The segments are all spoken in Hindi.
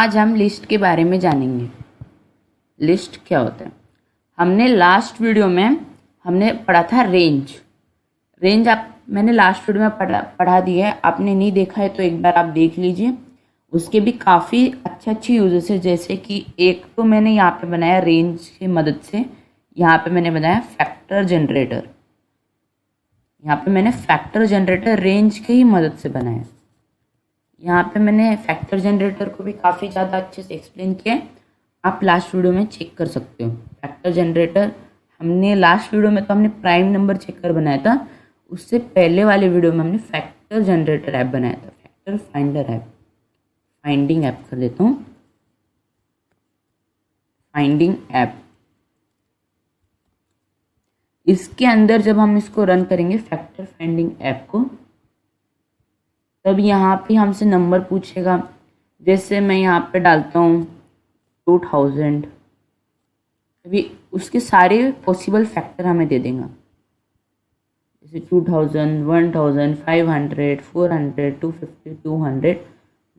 आज हम लिस्ट के बारे में जानेंगे। लिस्ट क्या होता है? हमने लास्ट वीडियो में हमने पढ़ा था रेंज। मैंने लास्ट वीडियो में पढ़ा दिया है। आपने नहीं देखा है तो एक बार आप देख लीजिए। उसके भी काफ़ी अच्छे यूजेस है, जैसे कि एक तो मैंने यहाँ पे बनाया रेंज की मदद से। यहाँ पे मैंने बनाया फैक्टर जनरेटर। यहाँ पे मैंने फैक्टर जनरेटर रेंज की ही मदद से बनाया। यहाँ पे मैंने फैक्टर जनरेटर को भी काफ़ी ज़्यादा अच्छे से एक्सप्लेन किया है। आप लास्ट वीडियो में चेक कर सकते हो। फैक्टर जनरेटर हमने लास्ट वीडियो में तो हमने प्राइम नंबर चेकर बनाया था। उससे पहले वाले वीडियो में हमने फैक्टर जनरेटर ऐप बनाया था, factor finder app. Finding app कर देता हूँ, फाइंडिंग ऐप। इसके अंदर जब हम इसको रन करेंगे फैक्टर फाइंडिंग ऐप को, तब यहाँ पे हमसे नंबर पूछेगा। जैसे मैं यहाँ पे डालता हूँ 2000, अभी उसके सारे पॉसिबल फैक्टर हमें दे देगा। जैसे 2000, 1000, 500, 400, 250, 200,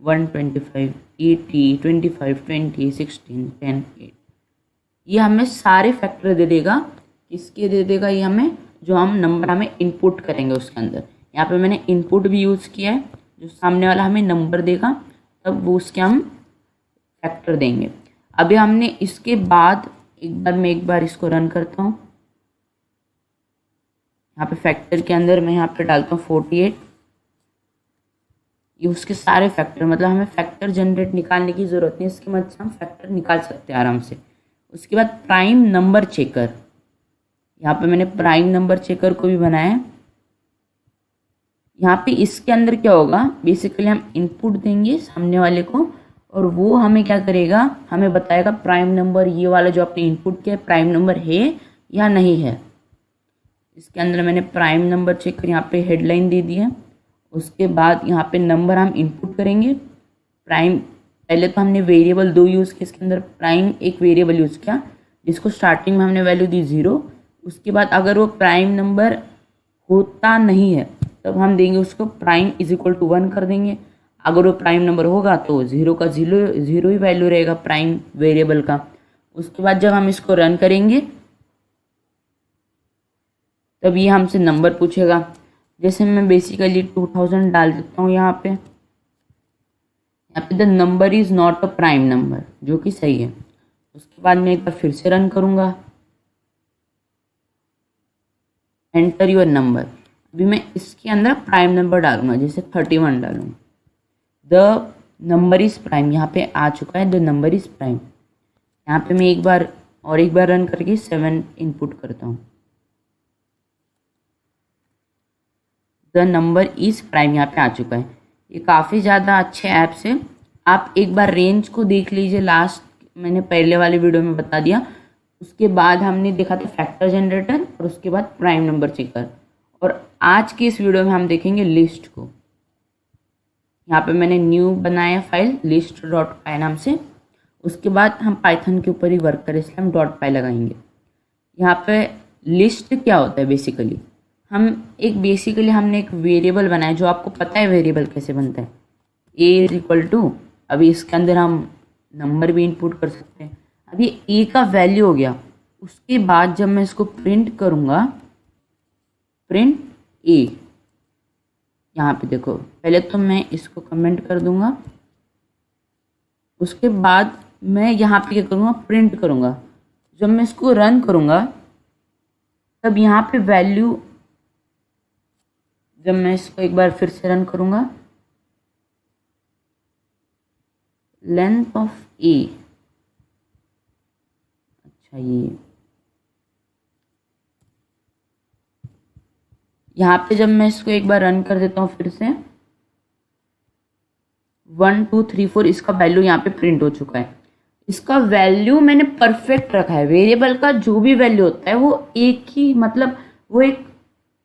125, 80, 25, 20, 16, 10, 8। ये हमें सारे फैक्टर दे देगा। किसके दे देगा? ये हमें जो हम नंबर हमें इनपुट करेंगे उसके अंदर। यहाँ पे मैंने इनपुट भी यूज़ किया है। जो सामने वाला हमें नंबर देगा तब वो उसके हम फैक्टर देंगे। अभी हमने इसके बाद एक बार इसको रन करता हूँ। यहाँ पे फैक्टर के अंदर मैं यहाँ पे डालता हूँ 48। ये उसके सारे फैक्टर, मतलब हमें फैक्टर जनरेट निकालने की ज़रूरत नहीं, इसकी मदद से हम फैक्टर निकाल सकते हैं आराम से। उसके बाद प्राइम नंबर चेकर, यहाँ पे मैंने प्राइम नंबर चेकर को भी बनाया है। यहाँ पे इसके अंदर क्या होगा, बेसिकली हम इनपुट देंगे सामने वाले को और वो हमें क्या करेगा, हमें बताएगा प्राइम नंबर ये वाला जो आपने इनपुट किया प्राइम नंबर है या नहीं है। इसके अंदर मैंने प्राइम नंबर चेकर यहाँ पे हेडलाइन दे दी है। उसके बाद यहाँ पे नंबर हम इनपुट करेंगे। प्राइम, पहले तो हमने वेरिएबल 2 यूज़ किया इसके अंदर। प्राइम एक वेरिएबल यूज़ किया जिसको स्टार्टिंग में हमने वैल्यू दी 0। उसके बाद अगर वो प्राइम नंबर होता नहीं है तब हम देंगे उसको प्राइम इज इक्वल टू 1 कर देंगे। अगर वो प्राइम नंबर होगा तो 0 का 0 ही वैल्यू रहेगा प्राइम वेरिएबल का। उसके बाद जब हम इसको रन करेंगे तब ये हमसे नंबर पूछेगा। जैसे मैं बेसिकली 2000 डाल देता हूँ यहाँ पे the number is not a prime number, जो कि सही है। उसके बाद मैं एक बार फिर से रन करूँगा। Enter your number. अभी मैं इसके अंदर प्राइम नंबर डालूंगा, जैसे 31 डालूंगा। द नंबर इज प्राइम, यहाँ पे आ चुका है द नंबर इज प्राइम। यहाँ पे मैं एक बार रन करके 7 इनपुट करता हूँ। द नंबर इज प्राइम यहाँ पे आ चुका है। ये काफ़ी ज़्यादा अच्छे ऐप्स है। आप एक बार रेंज को देख लीजिए, लास्ट मैंने पहले वाले वीडियो में बता दिया। उसके बाद हमने देखा था फैक्टर जनरेटर और उसके बाद प्राइम नंबर चेकर। और आज की इस वीडियो में हम देखेंगे लिस्ट को। यहाँ पे मैंने न्यू बनाया फाइल list.py नाम से। उसके बाद हम पाइथन के ऊपर ही वर्क करें इसलिए हम .py लगाएंगे। यहाँ पे लिस्ट क्या होता है बेसिकली, हमने एक वेरिएबल बनाया। जो आपको पता है वेरिएबल कैसे बनता है, a = अभी इसके अंदर हम नंबर भी इनपुट कर सकते हैं। अभी a का वैल्यू हो गया। उसके बाद जब मैं इसको प्रिंट करूँगा, प्रिंट a, यहाँ पे देखो, पहले तो मैं इसको कमेंट कर दूंगा। उसके बाद मैं यहाँ पे क्या करूँगा, प्रिंट करूँगा। जब मैं इसको रन करूँगा तब यहाँ पे वैल्यू, जब मैं इसको एक बार फिर से रन करूँगा, लेंथ ऑफ a, अच्छा ये यहाँ पे जब मैं इसको एक बार रन कर देता हूँ फिर से, 1 2 3 4 इसका वैल्यू यहाँ पे प्रिंट हो चुका है। इसका वैल्यू मैंने परफेक्ट रखा है। वेरिएबल का जो भी वैल्यू होता है वो एक ही, मतलब वो एक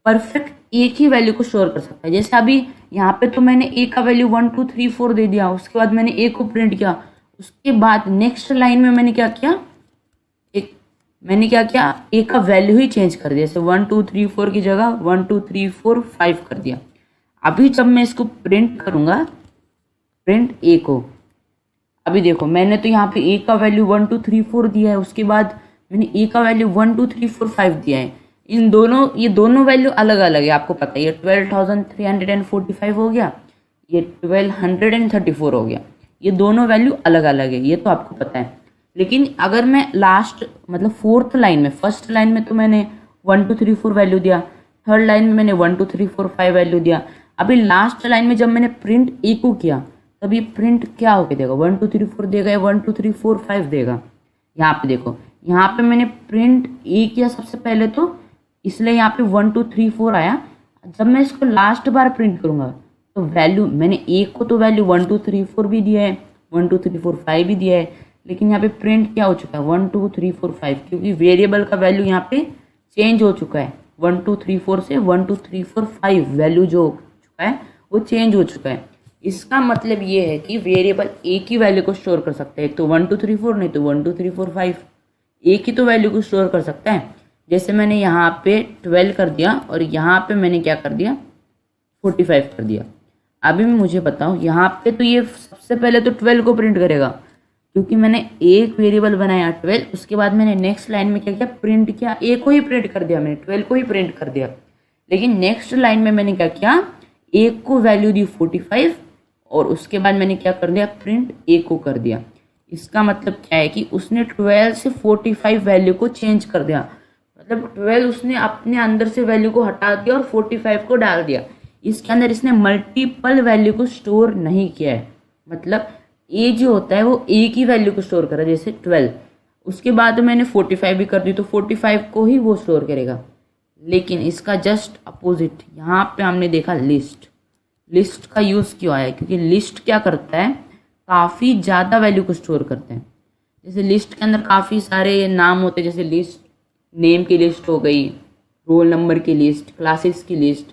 परफेक्ट एक ही वैल्यू को स्टोर कर सकता है। जैसे अभी यहाँ पे तो मैंने a का वैल्यू 1 2 3 4 दे दिया। उसके बाद मैंने a को प्रिंट किया। उसके बाद नेक्स्ट लाइन में मैंने क्या किया, a का वैल्यू ही चेंज कर दिया। जैसे 1 2 3 4 की जगह 1 2 3 4 5 कर दिया। अभी जब मैं इसको प्रिंट करूँगा, प्रिंट a को, अभी देखो मैंने तो यहाँ पे ए का वैल्यू 1 2 3 4 दिया है, उसके बाद मैंने ए का वैल्यू 1 2 3 4 5 दिया है। ये दोनों वैल्यू अलग अलग है, आपको पता है। ये 12,345 हो गया, ये 1234 हो गया, ये दोनों वैल्यू अलग अलग है, ये तो आपको पता है। लेकिन अगर मैं लास्ट मतलब फोर्थ लाइन में, फर्स्ट लाइन में तो मैंने 1 2 3 4 वैल्यू दिया, थर्ड लाइन में मैंने 1 2 3 4 5 वैल्यू दिया, अभी लास्ट लाइन में जब मैंने प्रिंट ए को किया तब ये प्रिंट क्या होके देगा, 1 2 3 4 देगा या 1 2 3 4 5 देगा। यहाँ पे देखो, यहाँ पे मैंने प्रिंट ए किया सबसे पहले, तो इसलिए यहाँ पे 1 2 3 4 आया। जब मैं इसको लास्ट बार प्रिंट करूंगा तो वैल्यू मैंने ए को तो वैल्यू 1 2 3 4 भी दिया है, 1 2 3 4 5 भी दिया है, लेकिन यहाँ पे प्रिंट क्या हो चुका है 1 2 3 4 5, क्योंकि वेरिएबल का वैल्यू यहाँ पे चेंज हो चुका है। 1 2 3 4 से 1 2 3 4 5 वैल्यू जो हो चुका है वो चेंज हो चुका है। इसका मतलब ये है कि वेरिएबल ए की वैल्यू को स्टोर कर सकता है, एक तो 1 2 3 4, नहीं तो 1 2 3 4 5, एक ही तो वैल्यू को स्टोर कर सकता है। जैसे मैंने यहाँ पे 12 कर दिया और यहाँ पे मैंने क्या कर दिया 45 कर दिया। अभी मुझे बताओ, यहाँ पे तो ये सबसे पहले तो 12 को प्रिंट करेगा, क्योंकि मैंने एक वेरिएबल बनाया 12, उसके बाद मैंने नेक्स्ट लाइन में क्या किया, प्रिंट किया, ए को ही प्रिंट कर दिया, मैंने 12 को ही प्रिंट कर दिया। लेकिन नेक्स्ट लाइन में मैंने क्या किया, एक को वैल्यू दी 45 और उसके बाद मैंने क्या कर दिया, प्रिंट ए को कर दिया। इसका मतलब क्या है कि उसने 12 से 45 वैल्यू को चेंज कर दिया, मतलब 12 उसने अपने अंदर से वैल्यू को हटा दिया और 45 को डाल दिया। इसके अंदर इसने मल्टीपल वैल्यू को स्टोर नहीं किया है, मतलब ए जो होता है वो ए की वैल्यू को स्टोर करा, जैसे 12, उसके बाद मैंने 45 भी कर दी तो 45 को ही वो स्टोर करेगा। लेकिन इसका जस्ट अपोजिट यहाँ पे हमने देखा लिस्ट। लिस्ट का यूज़ क्यों आया, क्योंकि लिस्ट क्या करता है, काफ़ी ज़्यादा वैल्यू को स्टोर करते हैं। जैसे लिस्ट के अंदर काफ़ी सारे नाम होते हैं, जैसे लिस्ट नेम की लिस्ट हो गई, रोल नंबर की लिस्ट, क्लासेस की लिस्ट,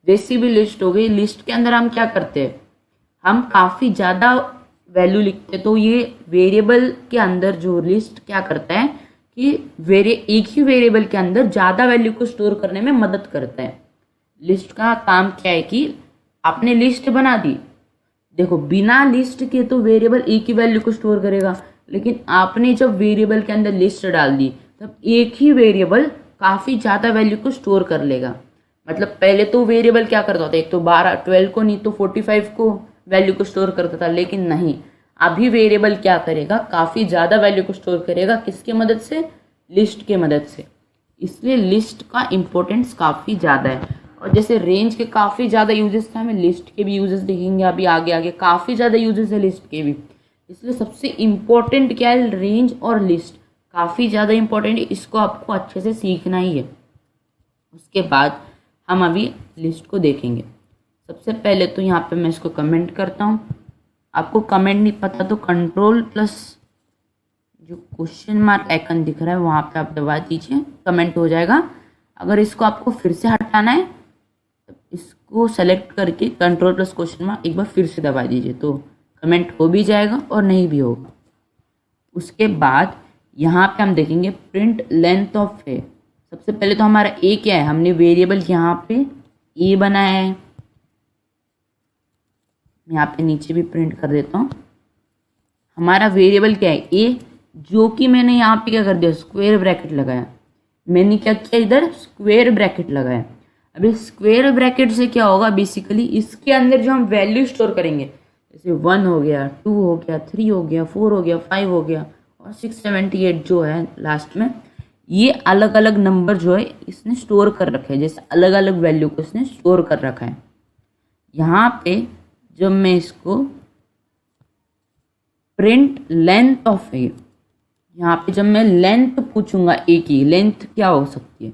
जैसी भी लिस्ट हो गई। लिस्ट के अंदर हम क्या करते हैं, हम काफ़ी ज़्यादा वैल्यू लिखते हैं, तो ये वेरिएबल के अंदर जो लिस्ट क्या करता है कि एक ही वेरिएबल के अंदर ज़्यादा वैल्यू को स्टोर करने में मदद करता है। लिस्ट का काम क्या है कि आपने लिस्ट बना दी, देखो बिना लिस्ट के तो वेरिएबल एक ही वैल्यू को स्टोर करेगा, लेकिन आपने जब वेरिएबल के अंदर लिस्ट डाल दी तब एक ही वेरिएबल काफ़ी ज़्यादा वैल्यू को स्टोर कर लेगा। मतलब पहले तो वेरिएबल क्या करता था, एक तो 12 को नहीं तो 45 को वैल्यू को स्टोर करता था, लेकिन नहीं, अभी वेरिएबल क्या करेगा, काफ़ी ज़्यादा वैल्यू को स्टोर करेगा। किसकी मदद से, लिस्ट के मदद से। इसलिए लिस्ट का इम्पोर्टेंस काफ़ी ज़्यादा है। और जैसे रेंज के काफ़ी ज़्यादा यूजेस थे, हमें लिस्ट के भी यूजेस देखेंगे अभी आगे आगे, काफ़ी ज़्यादा यूजेस है लिस्ट के भी। इसलिए सबसे इम्पोर्टेंट क्या है, रेंज और लिस्ट काफ़ी ज़्यादा इम्पोर्टेंट है, इसको आपको अच्छे से सीखना ही है। उसके बाद हम अभी लिस्ट को देखेंगे। सबसे पहले तो यहाँ पे मैं इसको कमेंट करता हूँ। आपको कमेंट नहीं पता तो कंट्रोल प्लस जो क्वेश्चन मार्क आइकन दिख रहा है वहाँ पे आप दबा दीजिए, कमेंट हो जाएगा। अगर इसको आपको फिर से हटाना है तो इसको सेलेक्ट करके कंट्रोल प्लस क्वेश्चन मार्क एक बार फिर से दबा दीजिए, तो कमेंट हो भी जाएगा और नहीं भी होगा। उसके बाद यहाँ पे हम देखेंगे प्रिंट लेंथ ऑफ ए। सबसे पहले तो हमारा ए क्या है, हमने वेरिएबल यहाँ पे ए बनाया है, यहाँ पे नीचे भी प्रिंट कर देता हूँ। हमारा वेरिएबल क्या है, ए, जो कि मैंने यहाँ पे क्या कर दिया, स्क्वायर ब्रैकेट लगाया। मैंने क्या किया, इधर स्क्वायर ब्रैकेट लगाया। अभी स्क्वायर ब्रैकेट से क्या होगा, बेसिकली इसके अंदर जो हम वैल्यू स्टोर करेंगे, जैसे 1 हो गया, 2 हो गया, 3 हो गया, 4 हो गया, 5 हो गया और 678 जो है लास्ट में, ये अलग अलग नंबर जो है इसने स्टोर कर रखे हैं, जैसे अलग अलग वैल्यू को इसने स्टोर कर रखा है। यहाँ पे जब मैं इसको प्रिंट लेंथ ऑफ ए, यहाँ पे जब मैं लेंथ पूछूंगा ए की, लेंथ क्या हो सकती है,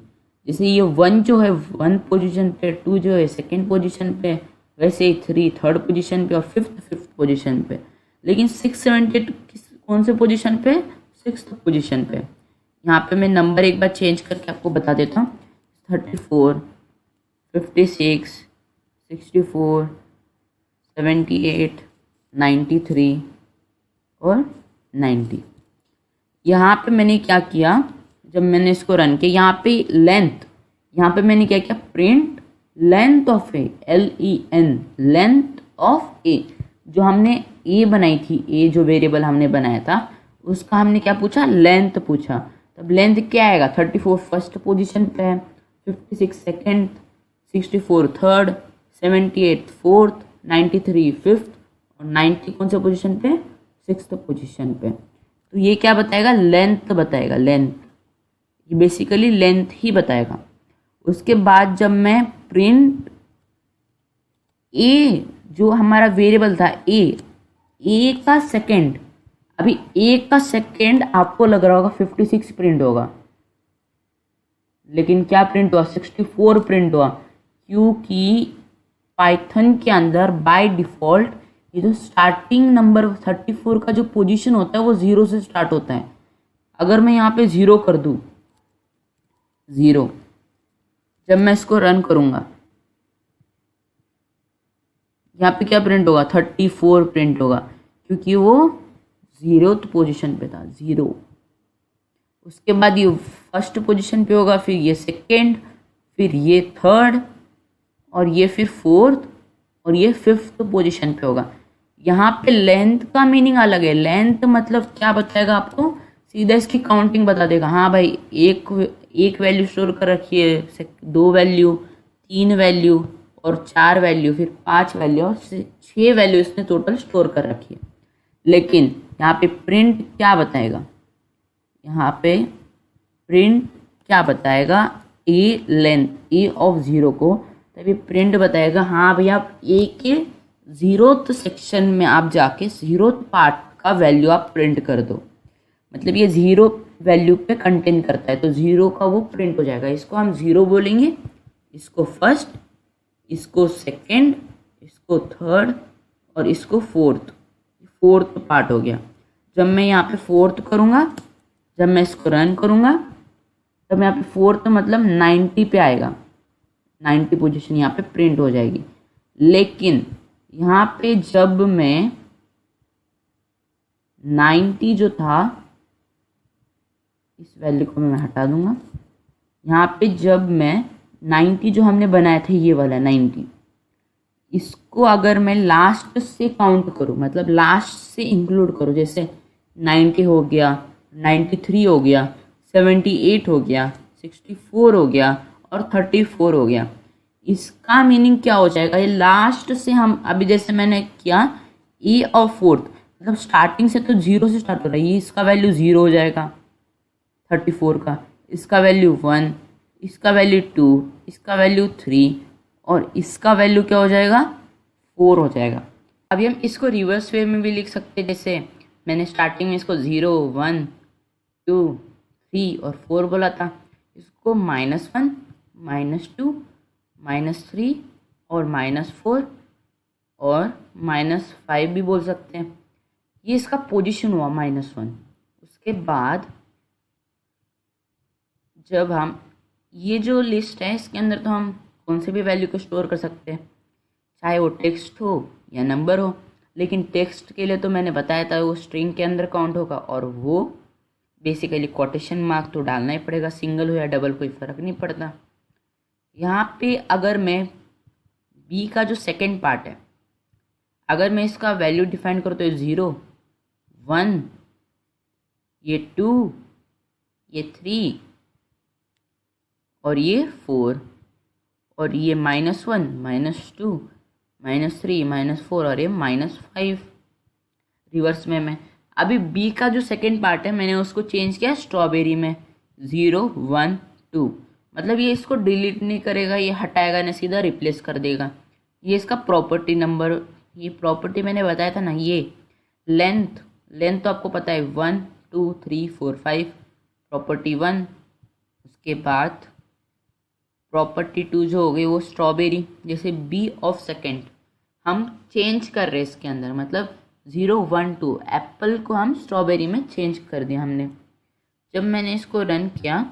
जैसे ये 1 जो है 1 पोजीशन पे, 2 जो है सेकंड पोजीशन पे, वैसे ही 3 थर्ड पोजीशन पे और 5th पोजीशन पे। लेकिन 678 कौन से पोजीशन पे, 6th पोजीशन पे। यहाँ पे मैं नंबर एक बार चेंज करके आपको बता देता हूँ, 34, 56, 64, 78, 93 और 90। यहाँ पे मैंने क्या किया, जब मैंने इसको रन किया, यहाँ पे लेंथ, यहाँ पे मैंने क्या किया, print length of A, LEN, length of A. जो हमने ए बनाई थी, ए जो वेरिएबल हमने बनाया था उसका हमने क्या पूछा, लेंथ पूछा। तब लेंथ क्या आएगा, 34 फर्स्ट पोजीशन पे है, 56 सेकेंड, 64 थर्ड, 78 फोर्थ, 93 फिफ्थ और 90 कौन से पोजीशन पे, सिक्स्थ पोजीशन पे। तो ये क्या बताएगा, लेंथ बताएगा, लेंथ, ये बेसिकली लेंथ ही बताएगा। उसके बाद जब मैं प्रिंट ए जो हमारा वेरिएबल था ए का सेकेंड, अभी ए का सेकेंड आपको लग रहा होगा 56 प्रिंट होगा, लेकिन क्या प्रिंट हुआ, 64 प्रिंट हुआ, क्योंकि पाइथन के अंदर बाय डिफॉल्ट ये जो स्टार्टिंग नंबर 34 का जो पोजीशन होता है वो 0 से स्टार्ट होता है। अगर मैं यहाँ पे 0 कर दूँ, 0, जब मैं इसको रन करूँगा यहाँ पे क्या प्रिंट होगा, 34 प्रिंट होगा, क्योंकि वो 0th पोजीशन पे था, 0। उसके बाद ये फर्स्ट पोजीशन पे होगा, फिर ये सेकेंड, फिर ये थर्ड और ये फिर फोर्थ और ये फिफ्थ पोजीशन पे होगा। यहाँ पे लेंथ का मीनिंग अलग है। लेंथ मतलब क्या बताएगा आपको, सीधा इसकी काउंटिंग बता देगा। हाँ भाई, एक वैल्यू स्टोर कर रखी है, 2 वैल्यू, 3 वैल्यू और 4 वैल्यू, फिर 5 वैल्यू और 6 वैल्यू इसने टोटल स्टोर कर रखी है। लेकिन यहाँ पे प्रिंट क्या बताएगा, यहाँ पे प्रिंट क्या बताएगा, ए लेंथ, ए ऑफ 0 को, तभी प्रिंट बताएगा हाँ भैया आप ए के 0th सेक्शन में आप जाके 0th पार्ट का वैल्यू आप प्रिंट कर दो। मतलब ये 0 वैल्यू पे कंटेन करता है, तो 0 का वो प्रिंट हो जाएगा। इसको हम 0 बोलेंगे, इसको फर्स्ट, इसको सेकेंड, इसको थर्ड और इसको फोर्थ पार्ट हो गया। जब मैं यहाँ पे फोर्थ करूँगा, जब मैं इसको रन करूँगा, तब यहाँ पे फोर्थ मतलब 90 पे आएगा, 90 पोजीशन यहाँ पे प्रिंट हो जाएगी। लेकिन यहाँ पे जब मैं 90 जो था, इस वैल्यू को मैं हटा दूंगा, यहाँ पे जब मैं 90 जो हमने बनाया था ये वाला 90, इसको अगर मैं लास्ट से काउंट करूँ, मतलब लास्ट से इंक्लूड करूँ, जैसे 90 हो गया, 93 हो गया, 78 हो गया, 64 हो गया और 34 हो गया, इसका मीनिंग क्या हो जाएगा, ये लास्ट से हम अभी जैसे मैंने किया ए और फोर्थ, मतलब स्टार्टिंग से तो 0 से स्टार्ट हो रहा है, ये इसका वैल्यू 0 हो जाएगा 34 का, इसका वैल्यू 1, इसका वैल्यू 2, इसका वैल्यू 3 और इसका वैल्यू क्या हो जाएगा, 4 हो जाएगा। अभी हम इसको रिवर्स वे में भी लिख सकते हैं, जैसे मैंने स्टार्टिंग में इसको 0, 1, 2, 3 और 4 बोला था, इसको -1, -2, -3 और -4 और -5 भी बोल सकते हैं। ये इसका पोजीशन हुआ -1। उसके बाद जब हम ये जो लिस्ट है इसके अंदर तो हम कौन से भी वैल्यू को स्टोर कर सकते हैं, चाहे वो टेक्स्ट हो या नंबर हो। लेकिन टेक्स्ट के लिए तो मैंने बताया था वो स्ट्रिंग के अंदर काउंट होगा, और वो बेसिकली कोटेशन मार्क तो डालना ही पड़ेगा, सिंगल हो या डबल कोई फ़र्क नहीं पड़ता। यहाँ पे अगर मैं बी का जो सेकेंड पार्ट है, अगर मैं इसका वैल्यू डिफाइन करूँ तो ये 0, 1, ये 2, ये 3 और ये 4 और ये -1, -2, -3, -4 और ये -5 रिवर्स में। मैं अभी बी का जो सेकेंड पार्ट है मैंने उसको चेंज किया स्ट्रॉबेरी में, 0, 1, 2, मतलब ये इसको डिलीट नहीं करेगा, ये हटाएगा ना, सीधा रिप्लेस कर देगा। ये इसका प्रॉपर्टी नंबर, ये प्रॉपर्टी मैंने बताया था ना, ये लेंथ तो आपको पता है 1, 2, 3, 4, 5 प्रॉपर्टी 1। उसके बाद प्रॉपर्टी 2 जो हो गई वो स्ट्रॉबेरी, जैसे बी ऑफ सेकेंड हम चेंज कर रहे हैं इसके अंदर, मतलब 0, 1, 2 एप्पल को हम स्ट्रॉबेरी में चेंज कर दिया हमने। जब मैंने इसको रन किया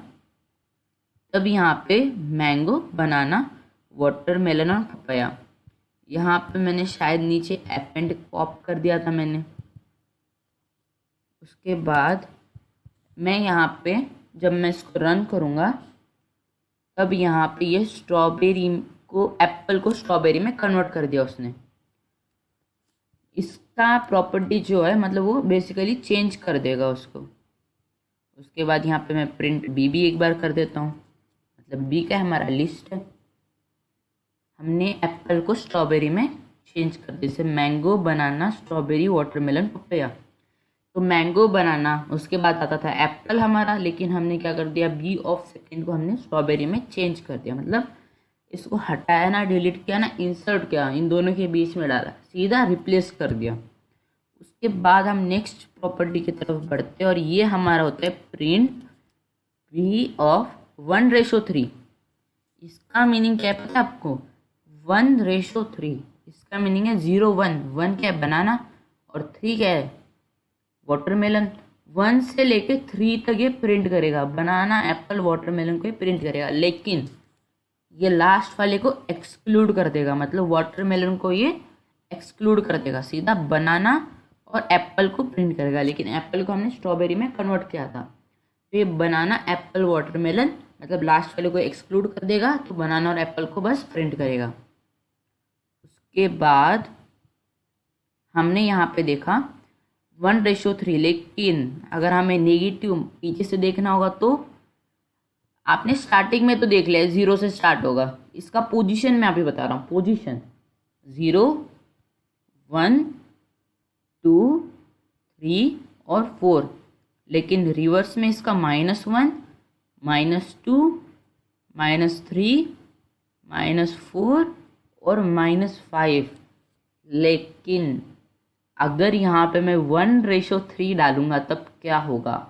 तब यहाँ पे मैंगो, बनाना, वाटरमेलन और पपाया, यहाँ पे मैंने शायद नीचे एपेंड पॉप कर दिया था मैंने। उसके बाद मैं यहाँ पे जब मैं इसको रन करूँगा तब यहाँ पे ये स्ट्रॉबेरी को, एप्पल को स्ट्रॉबेरी में कन्वर्ट कर दिया उसने। इसका प्रॉपर्टी जो है मतलब वो बेसिकली चेंज कर देगा उसको। उसके बाद यहाँ पे मैं प्रिंट बी भी एक बार कर देता हूँ। मतलब बी का हमारा लिस्ट है, हमने एप्पल को स्ट्रॉबेरी में चेंज कर दिया, जैसे mango banana strawberry watermelon papaya. तो मैंगो बनाना उसके बाद आता था एप्पल हमारा, लेकिन हमने क्या कर दिया, बी ऑफ सेकेंड को हमने स्ट्रॉबेरी में चेंज कर दिया। मतलब इसको हटाया ना, डिलीट किया ना, इंसर्ट किया, इन दोनों के बीच में डाला, सीधा रिप्लेस कर दिया। उसके बाद हम नेक्स्ट प्रॉपर्टी की तरफ बढ़ते हैं और ये हमारा होता है प्रिंट बी ऑफ 1:3। इसका मीनिंग क्या है पता है आपको, 1:3। इसका मीनिंग है 0 1। 1 क्या है, बनाना, और 3 क्या है, वाटरमेलन। 1 से लेके 3 तक ये प्रिंट करेगा, बनाना एप्पल वाटरमेलन को ये प्रिंट करेगा, लेकिन ये लास्ट वाले को एक्सक्लूड कर देगा। मतलब वाटरमेलन को ये एक्सक्लूड कर देगा, सीधा बनाना और एप्पल को प्रिंट करेगा। लेकिन एप्पल को हमने स्ट्रॉबेरी में कन्वर्ट किया था, तो ये बनाना एप्पल वाटरमेलन मतलब लास्ट वाले को एक्सक्लूड कर देगा, तो बनाना और एप्पल को बस प्रिंट करेगा। उसके बाद हमने यहाँ पे देखा 1:3, लेकिन अगर हमें नेगेटिव पीछे से देखना होगा तो आपने स्टार्टिंग में तो देख लिया 0 से स्टार्ट होगा। इसका पोजीशन मैं अभी बता रहा हूँ, पोजीशन 0 1 2 3 और 4, लेकिन रिवर्स में इसका -1 -2 -3 -4 और -5। लेकिन अगर यहाँ पे मैं 1:3 डालूंगा तब क्या होगा,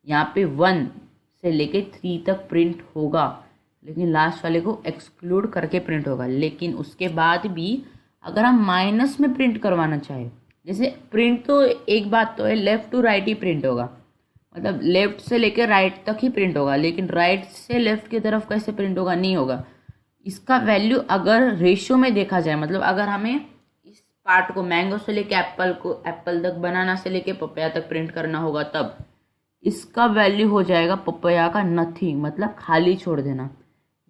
यहाँ पे 1 से लेके 3 तक प्रिंट होगा, लेकिन लास्ट वाले को एक्सक्लूड करके प्रिंट होगा। लेकिन उसके बाद भी अगर हम माइनस में प्रिंट करवाना चाहें, जैसे प्रिंट तो एक बात तो है, लेफ्ट टू राइट ही प्रिंट होगा, मतलब लेफ्ट से लेके राइट तक ही प्रिंट होगा, लेकिन राइट से लेफ्ट की तरफ कैसे प्रिंट होगा, नहीं होगा। इसका वैल्यू अगर रेशियो में देखा जाए, मतलब अगर हमें इस पार्ट को मैंगो से लेके एप्पल को, एप्पल तक, बनाना से लेके पपैया तक प्रिंट करना होगा, तब इसका वैल्यू हो जाएगा पपैया का नथिंग, मतलब खाली छोड़ देना।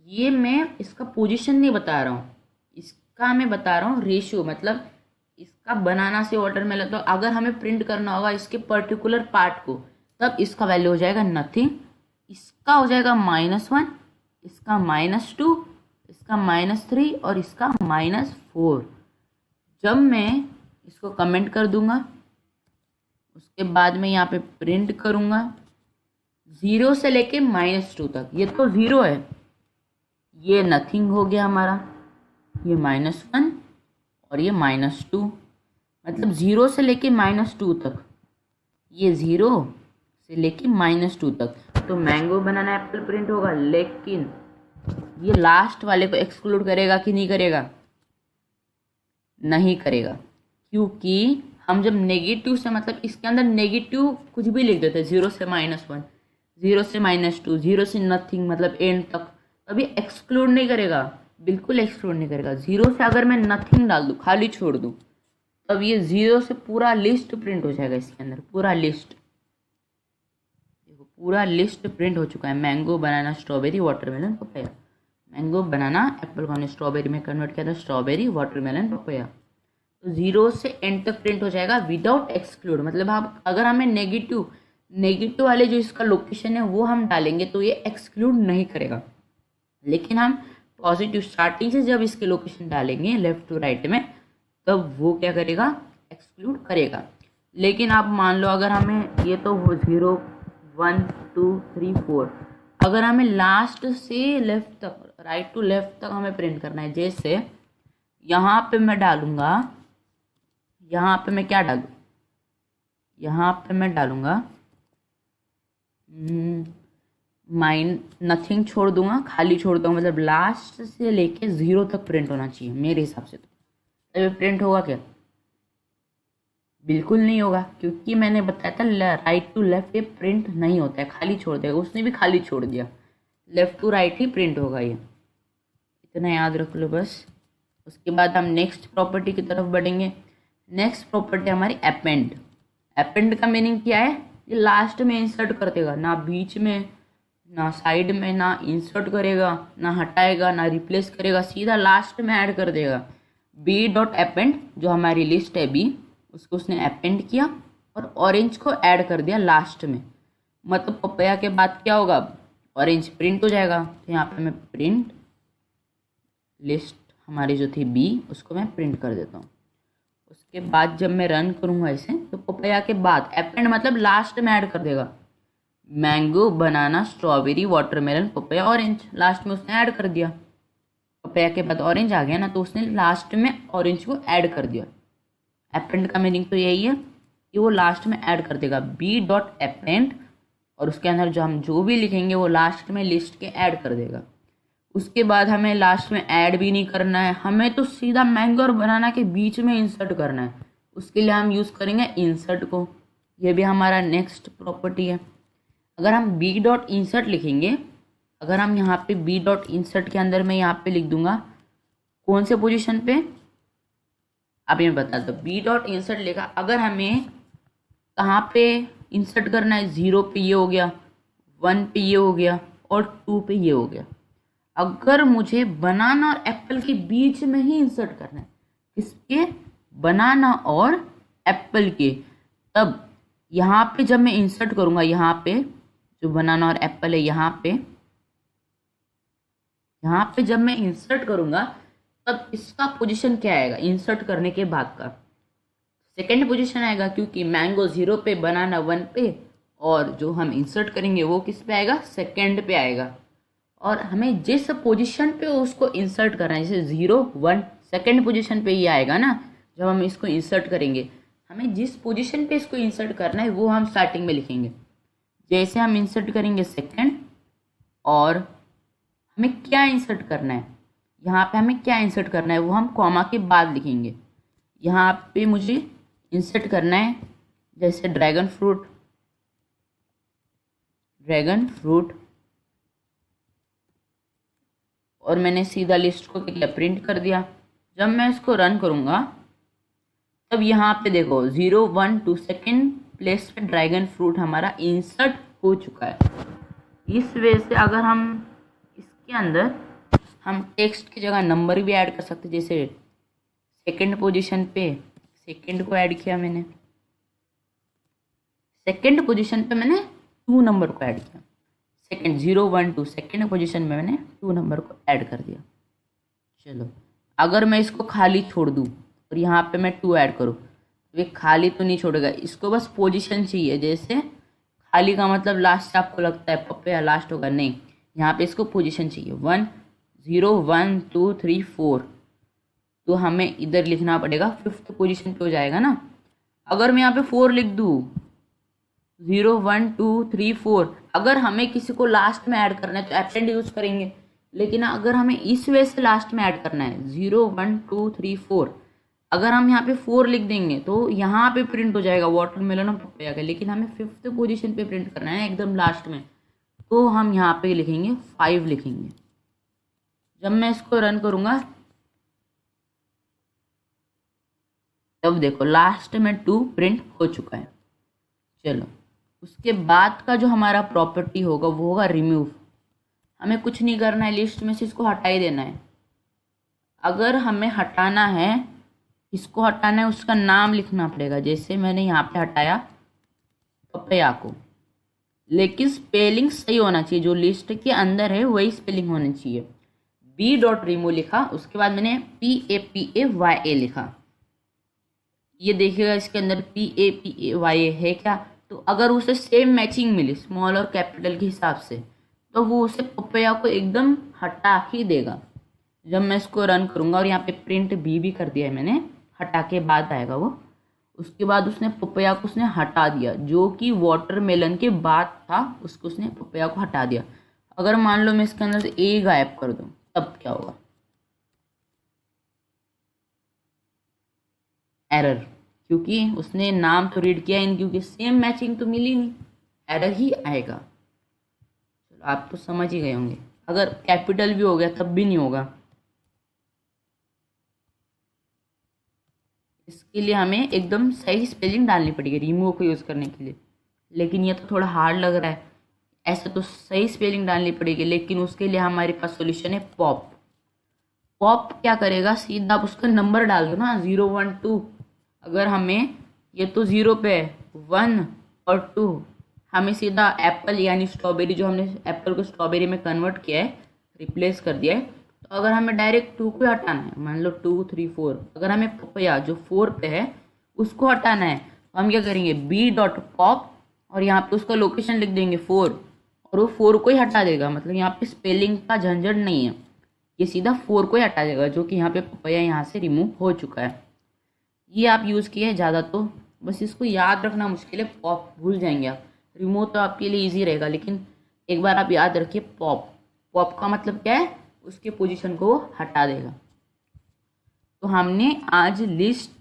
ये मैं इसका पोजीशन नहीं बता रहा हूँ, इसका मैं बता रहा हूँ रेशियो, मतलब इसका बनाना से वाटरमेलन, तो अगर हमें प्रिंट करना होगा इसके पर्टिकुलर पार्ट को, तब इसका वैल्यू हो जाएगा नथिंग, इसका हो जाएगा -1, इसका -2, इसका -3 और इसका -4। जब मैं इसको कमेंट कर दूंगा, उसके बाद में यहाँ पे प्रिंट करूँगा 0 से लेके -2 तक, ये तो 0 है, ये नथिंग हो गया हमारा, ये -1 और ये -2, मतलब 0 से लेके -2 तक, ये 0 से लेके -2 तक। तो मैंगो बनाना एप्पल प्रिंट होगा, लेकिन ये लास्ट वाले को एक्सक्लूड करेगा कि नहीं करेगा, नहीं करेगा, क्योंकि हम जब नेगेटिव से, मतलब इसके अंदर नेगेटिव कुछ भी लिख देते हैं, 0 से -1, 0 से -2, 0 से नथिंग मतलब एंड तक, अभी एक्सक्लूड नहीं करेगा, बिल्कुल एक्सक्लूड नहीं करेगा। 0 से अगर मैं नथिंग डाल दूँ, खाली छोड़ दूँ, तब ये 0 से पूरा लिस्ट प्रिंट हो जाएगा, इसके अंदर पूरा लिस्ट, देखो पूरा लिस्ट प्रिंट हो चुका है। Mango banana strawberry watermelon papaya, mango banana apple को हमने स्ट्रॉबेरी में कन्वर्ट किया था, स्ट्रॉबेरी वाटरमेलन पपैया। तो 0 से एंड तक प्रिंट हो जाएगा विदाउट एक्सक्लूड, मतलब आप अगर हमें नेगेटिव वाले जो इसका लोकेशन है वो हम डालेंगे तो ये एक्सक्लूड नहीं करेगा, लेकिन हम पॉजिटिव स्टार्टिंग से जब इसके लोकेशन डालेंगे लेफ्ट टू राइट में, तब वो क्या करेगा, एक्सक्लूड करेगा। लेकिन आप मान लो अगर हमें ये तो 0 1 2 3 4, अगर हमें लास्ट से लेफ्ट तक, राइट टू लेफ्ट तक हमें प्रिंट करना है, जैसे यहाँ पे मैं डालूंगा, यहाँ पे मैं क्या डालूँ, यहाँ पे मैं डालूंगा नथिंग छोड़ दूंगा, खाली छोड़ दूंगा, मतलब लास्ट से लेके 0 तक प्रिंट होना चाहिए मेरे हिसाब से। तो ये प्रिंट होगा क्या, बिल्कुल नहीं होगा, क्योंकि मैंने बताया था राइट टू लेफ्ट ये प्रिंट नहीं होता है, खाली छोड़ देगा, उसने भी खाली छोड़ दिया, लेफ्ट टू राइट ही प्रिंट होगा, ये इतना याद रख लो बस। उसके बाद हम नेक्स्ट प्रॉपर्टी की तरफ बढ़ेंगे। नेक्स्ट प्रॉपर्टी हमारी अपेंड। अपेंड का मीनिंग क्या है, ये लास्ट में इंसर्ट कर देगा, ना बीच में ना साइड में, ना इंसर्ट करेगा, ना हटाएगा, ना रिप्लेस करेगा, सीधा लास्ट में ऐड कर देगा। बी डॉट अपेंड जो हमारी लिस्ट है बी, उसको उसने अपेंड किया और ऑरेंज को ऐड कर दिया लास्ट में। मतलब पपैया के बाद क्या होगा, ऑरेंज प्रिंट हो जाएगा। तो यहाँ पे मैं प्रिंट लिस्ट हमारी जो थी बी, उसको मैं प्रिंट कर देता हूँ। उसके बाद जब मैं रन करूँगा इसे, तो पपैया के बाद अपेंड मतलब लास्ट में ऐड कर देगा। Mango, banana, strawberry, watermelon, papaya, orange, last में उसने ऐड कर दिया। पपैया के बाद ऑरेंज आ गया ना, तो उसने लास्ट में ऑरेंज को ऐड कर दिया। अपेंड का मीनिंग तो यही है कि वो लास्ट में ऐड कर देगा, बी डॉट अपेंड, और उसके अंदर जो हम जो भी लिखेंगे वो लास्ट में लिस्ट के ऐड कर देगा। उसके बाद हमें लास्ट में ऐड भी नहीं करना है, हमें तो सीधा मैंगो और बनाना के बीच में इंसर्ट करना है। उसके लिए हम यूज़ करेंगे इंसर्ट को। ये भी हमारा नेक्स्ट प्रॉपर्टी है। अगर हम बी डॉट इंसर्ट लिखेंगे, अगर हम यहाँ पे बी डॉट इंसर्ट के अंदर मैं यहाँ पे लिख दूंगा कौन से पोजीशन पे, आप ये बता दो। बी डॉट इंसर्ट लिखा, अगर हमें कहाँ पे इंसर्ट करना है, 0 पे ये हो गया, 1 पे ये हो गया और 2 पे ये हो गया। अगर मुझे बनाना और एप्पल के बीच में ही इंसर्ट करना है, किसके, बनाना और एप्पल के, तब यहाँ पे जब मैं इंसर्ट करूँगा, यहाँ पे जो बनाना और एप्पल है, यहाँ पे जब मैं इंसर्ट करूँगा तब इसका पोजीशन क्या आएगा इंसर्ट करने के बाद का, सेकेंड पोजीशन आएगा, क्योंकि मैंगो 0 पे, बनाना 1 पे, और जो हम इंसर्ट करेंगे वो किस पे आएगा, सेकेंड पे आएगा। और हमें जिस पोजीशन पे उसको इंसर्ट करना है, जैसे 0 1 सेकेंड पोजीशन पे ये आएगा ना, जब हम इसको इंसर्ट करेंगे, हमें जिस पोजीशन पे इसको इंसर्ट करना है वो हम स्टार्टिंग में लिखेंगे। जैसे हम इंसर्ट करेंगे सेकेंड, और हमें क्या इंसर्ट करना है, यहाँ पे हमें क्या इंसर्ट करना है वो हम कॉमा के बाद लिखेंगे। यहाँ पे मुझे इंसर्ट करना है जैसे ड्रैगन फ्रूट, और मैंने सीधा लिस्ट को क्या प्रिंट कर दिया। जब मैं इसको रन करूँगा तब यहाँ पे देखो 0 1 2 सेकेंड प्लेस पे ड्रैगन फ्रूट हमारा इंसर्ट हो चुका है। इस वजह से अगर हम इसके अंदर हम टेक्स्ट की जगह नंबर भी ऐड कर सकते, जैसे सेकेंड पोजीशन पे सेकेंड को ऐड किया मैंने, सेकेंड पोजीशन पे मैंने 2 नंबर को ऐड किया, सेकेंड 0 1 2 सेकेंड पोजीशन में मैंने 2 नंबर को ऐड कर दिया। चलो अगर मैं इसको खाली छोड़ दूँ और यहाँ पे मैं 2 ऐड करूँ, तो ये खाली तो नहीं छोड़ेगा, इसको बस पोजीशन चाहिए। जैसे खाली का मतलब लास्ट से आपको लगता है पपैया लास्ट होगा, नहीं, यहाँ पे इसको पोजीशन चाहिए 1 0 1 2 3 4, तो हमें इधर लिखना पड़ेगा 5th पोजीशन पे हो जाएगा ना। अगर मैं यहाँ पे 4 लिख दूँ 0 1 2 3 4, अगर हमें किसी को लास्ट में ऐड करना है तो एपेंड यूज करेंगे, लेकिन अगर हमें इस वे से लास्ट में ऐड करना है 0 1 2 3 4, अगर हम यहाँ पे 4 लिख देंगे तो यहाँ पे प्रिंट हो जाएगा वाटरमेलन और पपैया का, लेकिन हमें 5th पोजीशन पे प्रिंट करना है एकदम लास्ट में, तो हम यहाँ पे लिखेंगे 5 लिखेंगे। जब मैं इसको रन करूँगा तब देखो लास्ट में 2 प्रिंट हो चुका है। चलो उसके बाद का जो हमारा प्रॉपर्टी होगा वो होगा रिमूव। हमें कुछ नहीं करना है, लिस्ट में से इसको हटा ही देना है। अगर हमें हटाना है, इसको हटाना है, उसका नाम लिखना पड़ेगा। जैसे मैंने यहाँ पे हटाया पपैया को, लेकिन स्पेलिंग सही होना चाहिए, जो लिस्ट के अंदर है वही स्पेलिंग होनी चाहिए। बी डॉट रिमूव लिखा, उसके बाद मैंने PAPAYA लिखा। ये देखिएगा इसके अंदर PAPAYA है क्या, तो अगर उसे सेम मैचिंग मिली स्मॉल और कैपिटल के हिसाब से तो वो उसे पपैया को एकदम हटा ही देगा। जब मैं इसको रन करूँगा, और यहाँ पे प्रिंट भी कर दिया है मैंने, हटा के बाद आएगा वो, उसके बाद उसने पपैया को उसने हटा दिया, जो कि वाटरमेलन के बाद था उसको उसने पपैया को हटा दिया। अगर मान लो मैं इसके अंदर से ए गायब कर दूँ तब क्या होगा, एरर, क्योंकि उसने नाम तो रीड किया इन, क्योंकि सेम मैचिंग तो मिली नहीं, एरर ही आएगा। चलो आप तो समझ ही गए होंगे। अगर कैपिटल भी हो गया तब भी नहीं होगा। इसके लिए हमें एकदम सही स्पेलिंग डालनी पड़ेगी रिमूव को यूज़ करने के लिए, लेकिन ये तो थोड़ा हार्ड लग रहा है। ऐसे तो सही स्पेलिंग डालनी पड़ेगी, लेकिन उसके लिए हमारे पास सॉल्यूशन है पॉप। क्या करेगा, सीधा आप उसका नंबर डाल दो ना 0 1 2। अगर हमें ये तो 0 पे है, 1 और 2 हमें सीधा एप्पल यानी स्ट्रॉबेरी, जो हमने एप्पल को स्ट्रॉबेरी में कन्वर्ट किया है, रिप्लेस कर दिया है, तो अगर हमें डायरेक्ट 2 को हटाना है, मान लो 2 3 4, अगर हमें पपया जो 4 पे है उसको हटाना है, तो हम क्या करेंगे, b.pop और यहाँ पे उसका लोकेशन लिख देंगे 4, और वो 4 को ही हटा देगा। मतलब यहाँ पे स्पेलिंग का झंझट नहीं है, ये सीधा 4 को ही हटा देगा, जो कि यहाँ पे पपया यहाँ से रिमूव हो चुका है। ये आप यूज़ किए ज़्यादा, तो बस इसको याद रखना मुश्किल है, पॉप भूल जाएंगे आप। रिमूव तो आपके लिए इजी रहेगा, लेकिन एक बार आप याद रखिए पॉप। पॉप का मतलब क्या है, उसके पोजीशन को वो हटा देगा। तो हमने आज लिस्ट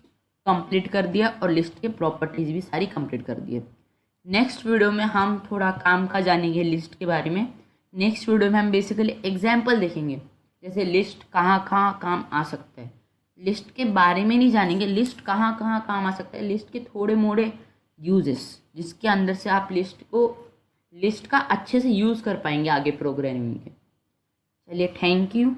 कंप्लीट कर दिया और लिस्ट के प्रॉपर्टीज भी सारी कंप्लीट कर दिए। नेक्स्ट वीडियो में हम थोड़ा काम का जानेंगे लिस्ट के बारे में। नेक्स्ट वीडियो में हम बेसिकली एग्जाम्पल देखेंगे, जैसे लिस्ट कहाँ कहाँ काम आ सकता है। लिस्ट के बारे में नहीं जानेंगे, लिस्ट कहाँ कहाँ काम आ सकता है, लिस्ट के थोड़े मोड़े यूजेस, जिसके अंदर से आप लिस्ट का अच्छे से यूज़ कर पाएंगे आगे प्रोग्रामिंग के। चलिए, थैंक यू।